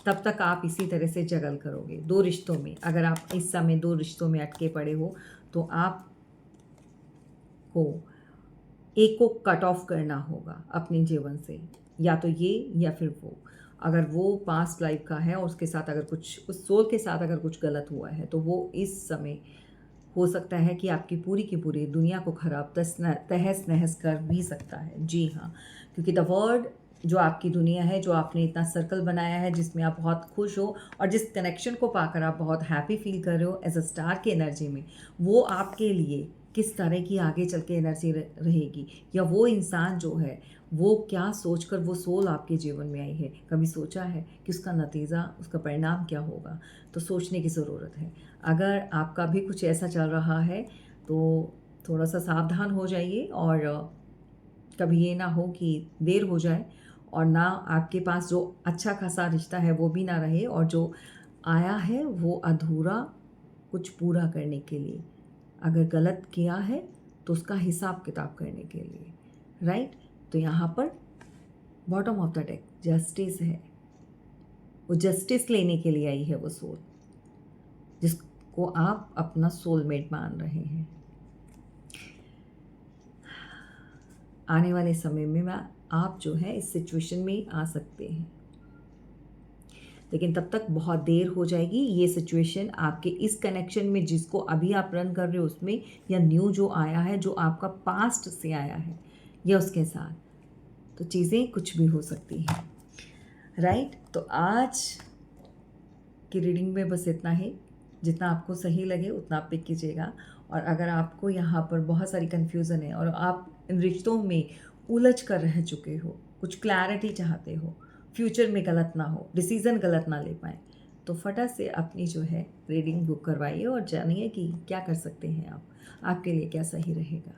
तब तक आप इसी तरह से जगल करोगे। दो रिश्तों में अगर आप इस समय दो रिश्तों में अटके पड़े हो तो आप को एक को कट ऑफ करना होगा अपने जीवन से, या तो ये या फिर वो। अगर वो पास्ट लाइफ का है और उसके साथ अगर कुछ, उस सोल के साथ अगर कुछ गलत हुआ है, तो वो इस समय हो सकता है कि आपकी पूरी की पूरी दुनिया को ख़राब तहस नहस कर भी सकता है। जी हाँ, क्योंकि द वर्ड जो आपकी दुनिया है, जो आपने इतना सर्कल बनाया है जिसमें आप बहुत खुश हो और जिस कनेक्शन को पाकर आप बहुत हैप्पी फील कर रहे हो एज अ स्टार की एनर्जी में, वो आपके लिए किस तरह की आगे चल के एनर्जी रहेगी, या वो इंसान जो है वो क्या सोचकर वो सोल आपके जीवन में आई है। कभी सोचा है कि उसका नतीजा, उसका परिणाम क्या होगा? तो सोचने की ज़रूरत है। अगर आपका भी कुछ ऐसा चल रहा है तो थोड़ा सा सावधान हो जाइए, और कभी ये ना हो कि देर हो जाए और ना आपके पास जो अच्छा खासा रिश्ता है वो भी ना रहे, और जो आया है वो अधूरा कुछ पूरा करने के लिए, अगर गलत किया है तो उसका हिसाब किताब करने के लिए। राइट, तो यहाँ पर bottom of the deck justice है। वो जस्टिस लेने के लिए आई है वो सोल, जिसको आप अपना सोलमेट मान रहे हैं। आने वाले समय में आप जो है इस सिचुएशन में आ सकते हैं, लेकिन तब तक बहुत देर हो जाएगी। ये सिचुएशन आपके इस कनेक्शन में जिसको अभी आप रन कर रहे हो उसमें, या न्यू जो आया है जो आपका पास्ट से आया है, या उसके साथ, तो चीज़ें कुछ भी हो सकती हैं। राइट, तो आज की रीडिंग में बस इतना ही। जितना आपको सही लगे उतना आप पिक कीजिएगा। और अगर आपको यहाँ पर बहुत सारी कन्फ्यूज़न है और आप इन रिश्तों में उलझ कर रह चुके हो, कुछ क्लैरिटी चाहते हो, फ्यूचर में गलत ना हो, डिसीज़न गलत ना ले पाएँ, तो फटाक से अपनी जो है रीडिंग बुक करवाइए और जानिए कि क्या कर सकते हैं आप, आपके लिए क्या सही रहेगा।